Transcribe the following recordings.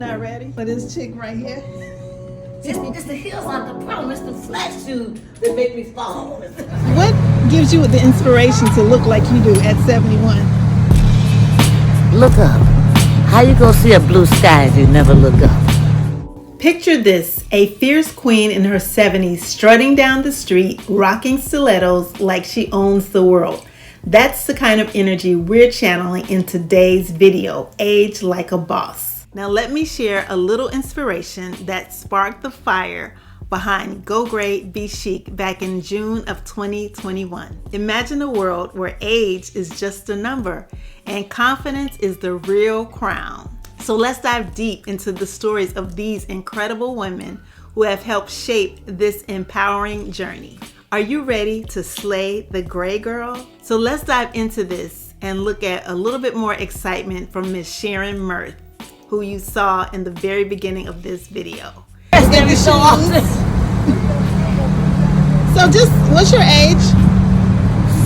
Not ready for this chick right here. It's the heels not the problem. It's the flat shoes that make me fall. What gives you the inspiration to look like you do at 71? Look up. How you gonna see a blue sky if you never look up? Picture this, a fierce queen in her 70s strutting down the street, rocking stilettos like she owns the world. That's the kind of energy we're channeling in today's video, Age Like a Boss. Now let me share a little inspiration that sparked the fire behind Go Great, Be Chic back in June of 2021. Imagine a world where age is just a number and confidence is the real crown. So let's dive deep into the stories of these incredible women who have helped shape this empowering journey. Are you ready to slay the gray girl? So let's dive into this and look at a little bit more excitement from Miss Sharon M, who you saw in the very beginning of this video. So just, what's your age?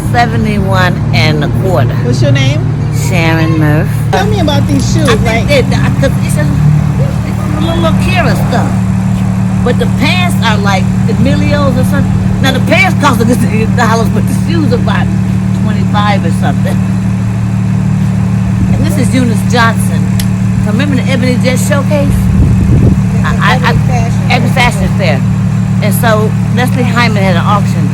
71 and a quarter. What's your name? Sharon M. Tell me about these shoes, I think it's a little Kira stuff. But the pants are like Emilio's or something. Now the pants cost $1 $, but the shoes are about 25 or something. And this is Eunice Johnson. Remember the Ebony Jet Showcase? Every fashion fair. And so Leslie Hyman had an auction,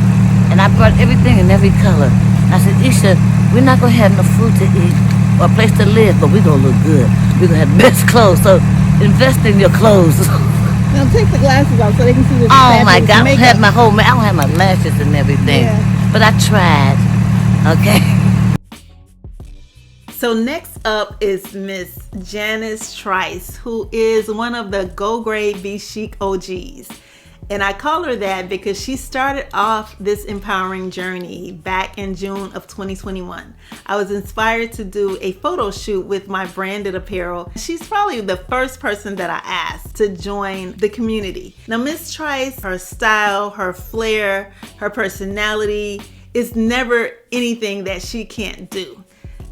and I brought everything in every color. I said, Isha, we're not gonna have no food to eat or a place to live, but we're gonna look good. We're gonna have the best clothes. So invest in your clothes. Now take the glasses off so they can see the Oh my God, I don't makeup. have my whole, I don't have my lashes and everything. Yeah. But I tried. Okay. So next up is Miss Janice Trice, who is one of the Go Great, Be Chic OGs. And I call her that because she started off this empowering journey back in June of 2021. I was inspired to do a photo shoot with my branded apparel. She's probably the first person that I asked to join the community. Now, Miss Trice, her style, her flair, her personality is never anything that she can't do.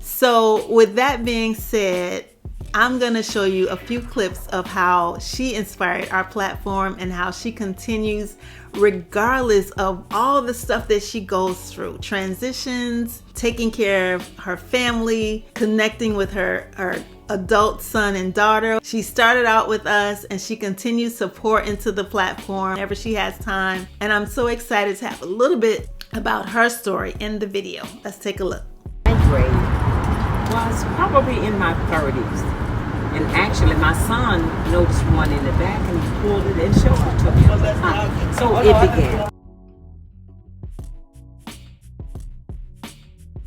So with that being said, I'm going to show you a few clips of how she inspired our platform and how she continues regardless of all the stuff that she goes through. Transitions, taking care of her family, connecting with her adult son and daughter. She started out with us and she continues to pour into the platform whenever she has time. And I'm so excited to have a little bit about her story in the video. Let's take a look. Grade was probably in my 30s, and actually my son noticed one in the back and he pulled it and showed it to me. So it began.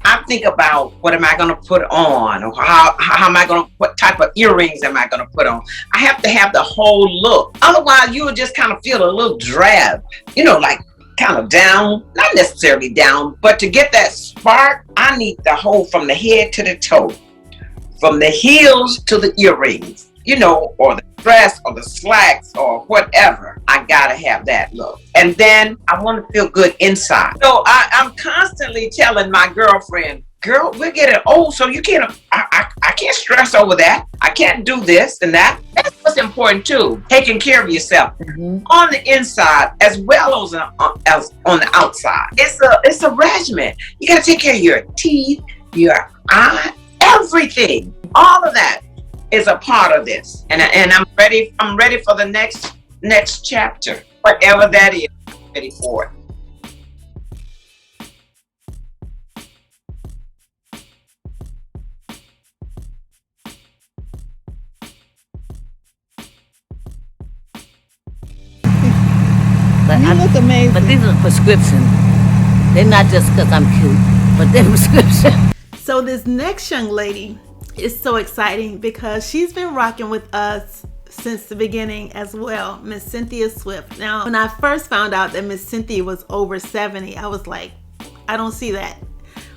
I think about what am I going to put on, or how am I going to, what type of earrings am I going to put on. I have to have the whole look. Otherwise you would just kind of feel a little drab, you know, like kind of down, not necessarily down, but to get that spark, I need the whole from the head to the toe, from the heels to the earrings, you know, or the dress or the slacks or whatever. I gotta have that look. And then I want to feel good inside. So I'm constantly telling my girlfriend, girl, we're getting old, so you can't, I can't stress over that. I can't do this and that. That's what's important too. Taking care of yourself on the inside as well as on the outside. It's a regimen. You gotta take care of your teeth, your eye, everything. All of that is a part of this. And I'm ready for the next chapter. Whatever that is, I'm ready for it. You look amazing. But these are prescriptions. They're not just because I'm cute, but they're prescription. So this next young lady is so exciting because she's been rocking with us since the beginning as well, Miss Cynthia Swift. Now, when I first found out that Miss Cynthia was over 70, I was like, I don't see that,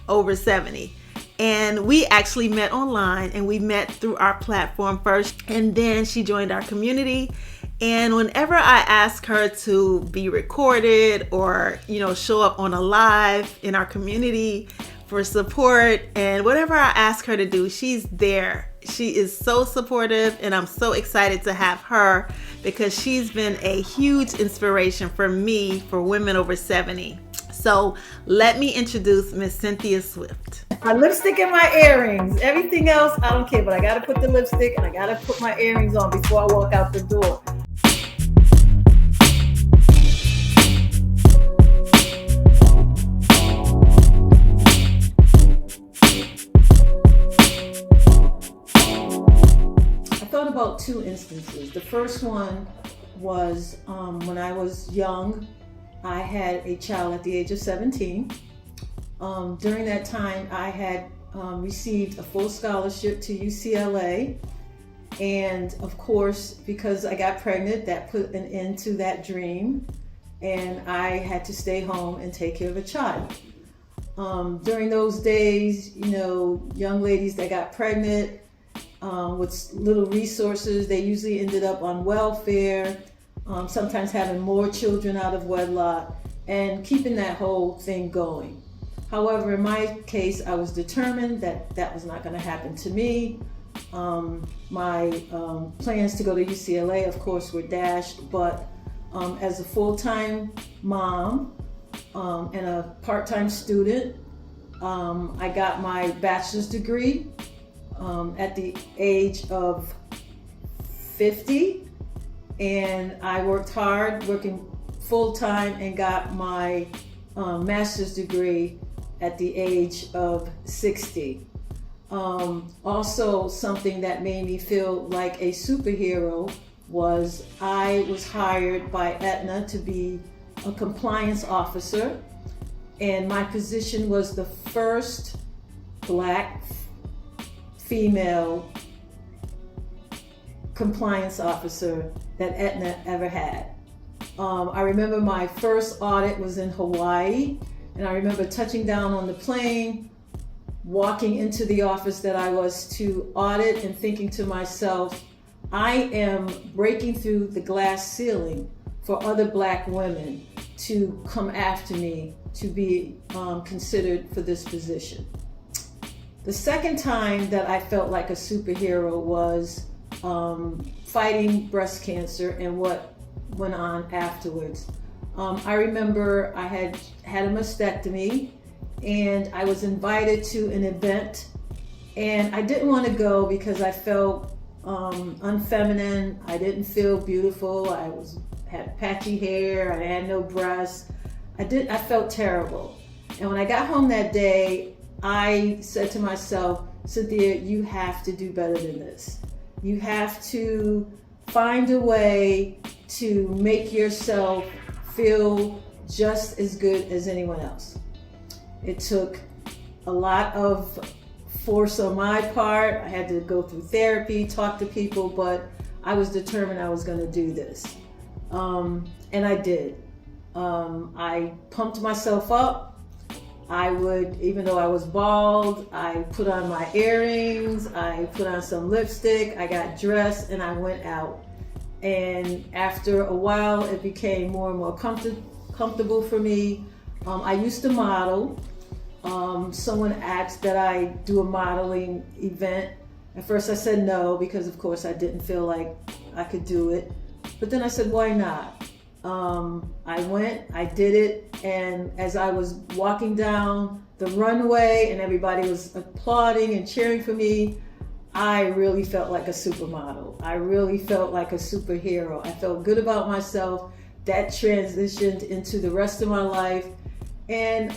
over 70. And we actually met online, and we met through our platform first, and then she joined our community. And whenever I ask her to be recorded or, you know, show up on a live in our community for support and whatever I ask her to do, she's there. She is so supportive, and I'm so excited to have her because she's been a huge inspiration for me for women over 70. So let me introduce Miss Cynthia Swift. My lipstick and my earrings. Everything else, I don't care, but I gotta put the lipstick and I gotta put my earrings on before I walk out the door. I thought about two instances. The first one was when I was young. I had a child at the age of 17. During that time, I had received a full scholarship to UCLA. And of course, because I got pregnant, that put an end to that dream. And I had to stay home and take care of a child. During those days, you know, young ladies that got pregnant with little resources, they usually ended up on welfare. Sometimes having more children out of wedlock and keeping that whole thing going. However, in my case, I was determined that that was not going to happen to me. My plans to go to UCLA, of course, were dashed, but as a full-time mom and a part-time student, I got my bachelor's degree at the age of 50. And I worked hard, working full-time, and got my master's degree at the age of 60. Also, something that made me feel like a superhero was I was hired by Aetna to be a compliance officer, and my position was the first Black female compliance officer that Aetna ever had. I remember my first audit was in Hawaii, and I remember touching down on the plane, walking into the office that I was to audit and thinking to myself, I am breaking through the glass ceiling for other Black women to come after me to be considered for this position. The second time that I felt like a superhero was fighting breast cancer and what went on afterwards. I remember I had a mastectomy, and I was invited to an event, and I didn't want to go because I felt unfeminine. I didn't feel beautiful. I had patchy hair. I had no breasts. I felt terrible. And when I got home that day, I said to myself, Cynthia, you have to do better than this. You have to find a way to make yourself feel just as good as anyone else. It took a lot of force on my part. I had to go through therapy, talk to people, but I was determined I was going to do this. And I did. I pumped myself up. Even though I was bald, I put on my earrings, I put on some lipstick, I got dressed, and I went out. And after a while, it became more and more comfortable for me. I used to model. Someone asked that I do a modeling event. At first I said no, because of course I didn't feel like I could do it. But then I said, why not? I went, I did it, and as I was walking down the runway and everybody was applauding and cheering for me, I really felt like a supermodel. I really felt like a superhero. I felt good about myself. That transitioned into the rest of my life, and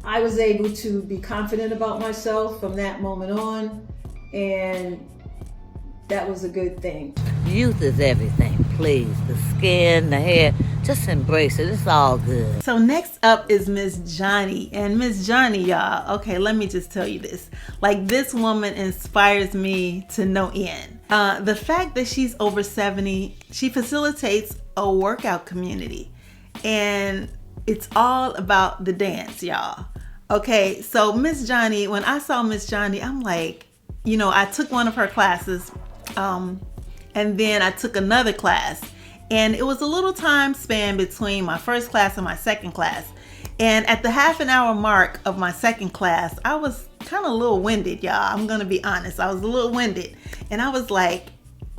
I was able to be confident about myself from that moment on, and that was a good thing. Youth is everything, please. The skin, the hair, just embrace it. It's all good. So next up is Miss Johnny. And Miss Johnny, y'all, okay, let me just tell you this. Like, this woman inspires me to no end. The fact that she's over 70, she facilitates a workout community. And it's all about the dance, y'all. Okay, so Miss Johnny, when I saw Miss Johnny, I'm like, you know, I took one of her classes, and then I took another class, and it was a little time span between my first class and my second class. And at the half an hour mark of my second class, I was kind of a little winded, y'all. I'm gonna be honest. I was a little winded, and I was like,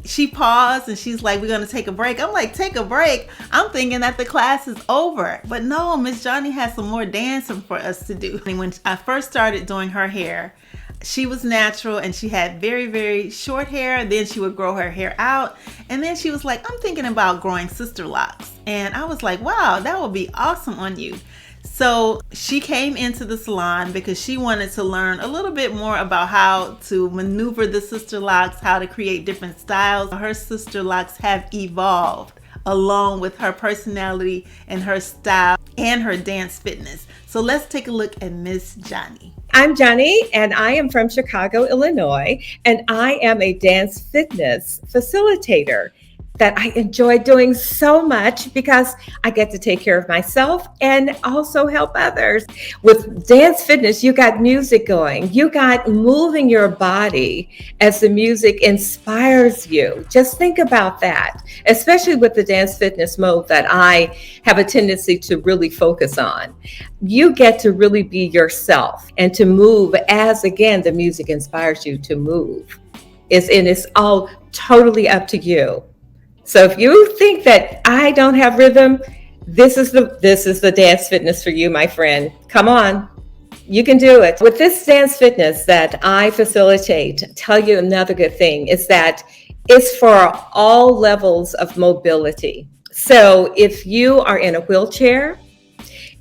she paused and she's like, we're gonna take a break. I'm like, take a break? I'm thinking that the class is over. But no, Miss Johnny has some more dancing for us to do. And when I first started doing her hair, she was natural and she had very, very short hair. Then she would grow her hair out. And then she was like, I'm thinking about growing sister locks. And I was like, wow, that would be awesome on you. So she came into the salon because she wanted to learn a little bit more about how to maneuver the sister locks, how to create different styles. Her sister locks have evolved along with her personality and her style and her dance fitness. So let's take a look at Miss Johnny. I'm Johnny, and I am from Chicago, Illinois, and I am a dance fitness facilitator that I enjoy doing so much because I get to take care of myself and also help others. With dance fitness, you got music going. You got moving your body as the music inspires you. Just think about that, especially with the dance fitness mode that I have a tendency to really focus on. You get to really be yourself and to move as, again, the music inspires you to move. It's all totally up to you. So if you think that I don't have rhythm, this is the dance fitness for you, my friend. Come on, you can do it. With this dance fitness that I facilitate, tell you another good thing is that it's for all levels of mobility. So if you are in a wheelchair,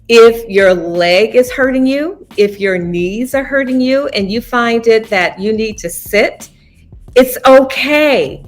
if your leg is hurting you, if your knees are hurting you, and you find it that you need to sit, it's okay.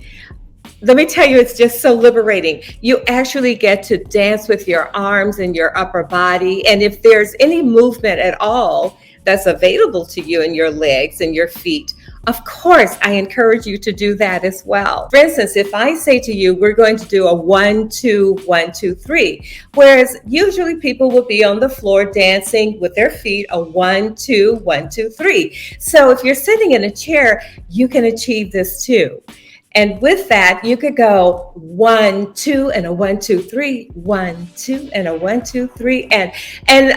Let me tell you, it's just so liberating. You actually get to dance with your arms and your upper body. And if there's any movement at all that's available to you in your legs and your feet, of course, I encourage you to do that as well. For instance, if I say to you, we're going to do a 1, 2, 1, 2, 3, whereas usually people will be on the floor dancing with their feet, a 1, 2, 1, 2, 3. So if you're sitting in a chair, you can achieve this too. And with that, you could go 1, 2, and a 1, 2, 3, 1, 2, and a 1, 2, 3, and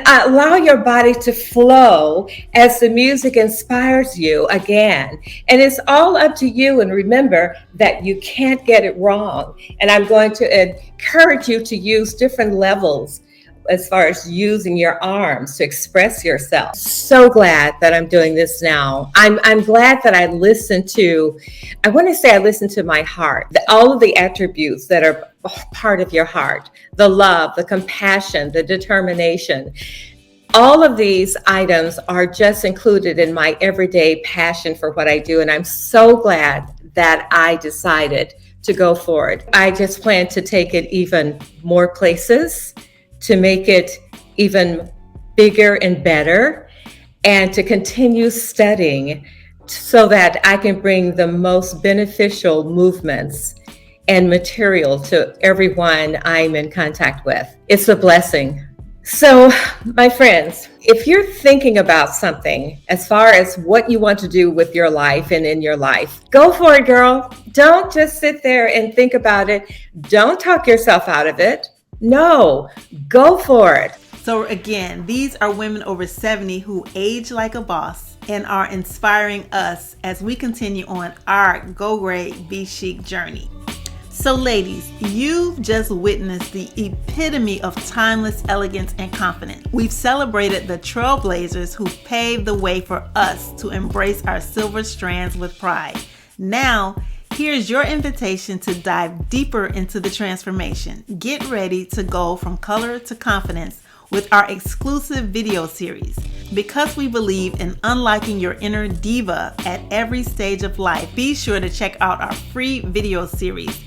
allow your body to flow as the music inspires you again. And it's all up to you. And remember that you can't get it wrong. And I'm going to encourage you to use different levels as far as using your arms to express yourself. So glad that I'm doing this now. I'm glad that I listened to my heart, all of the attributes that are part of your heart, the love, the compassion, the determination. All of these items are just included in my everyday passion for what I do. And I'm so glad that I decided to go for it. I just plan to take it even more places, to make it even bigger and better, and to continue studying so that I can bring the most beneficial movements and material to everyone I'm in contact with. It's a blessing. So, my friends, if you're thinking about something as far as what you want to do with your life and in your life, go for it, girl. Don't just sit there and think about it. Don't talk yourself out of it. No, go for it. So again, these are women over 70 who age like a boss and are inspiring us as we continue on our Go Great Be Chic journey. So ladies, you've just witnessed the epitome of timeless elegance and confidence. We've celebrated the trailblazers who paved the way for us to embrace our silver strands with pride. Now, here's your invitation to dive deeper into the transformation. Get ready to go from color to confidence with our exclusive video series. Because we believe in unlocking your inner diva at every stage of life, be sure to check out our free video series,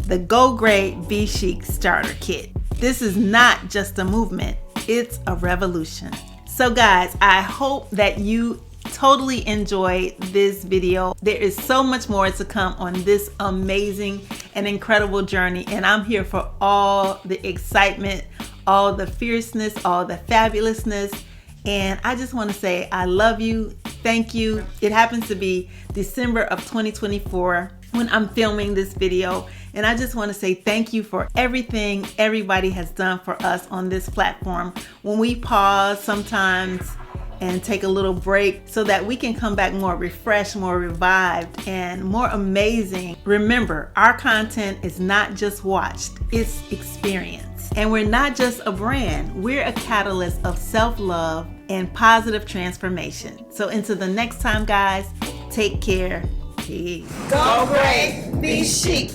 the Go Great Be Chic Starter Kit. This is not just a movement, it's a revolution. So guys, I hope that you totally enjoyed this video. There is so much more to come on this amazing and incredible journey, and I'm here for all the excitement, all the fierceness, all the fabulousness. And I just want to say I love you. Thank you. It happens to be December of 2024 when I'm filming this video, and I just want to say thank you for everything everybody has done for us on this platform. When we pause sometimes and take a little break so that we can come back more refreshed, more revived, and more amazing. Remember, our content is not just watched, it's experienced. And we're not just a brand, we're a catalyst of self-love and positive transformation. So until the next time, guys, take care. Peace. Go great, be chic.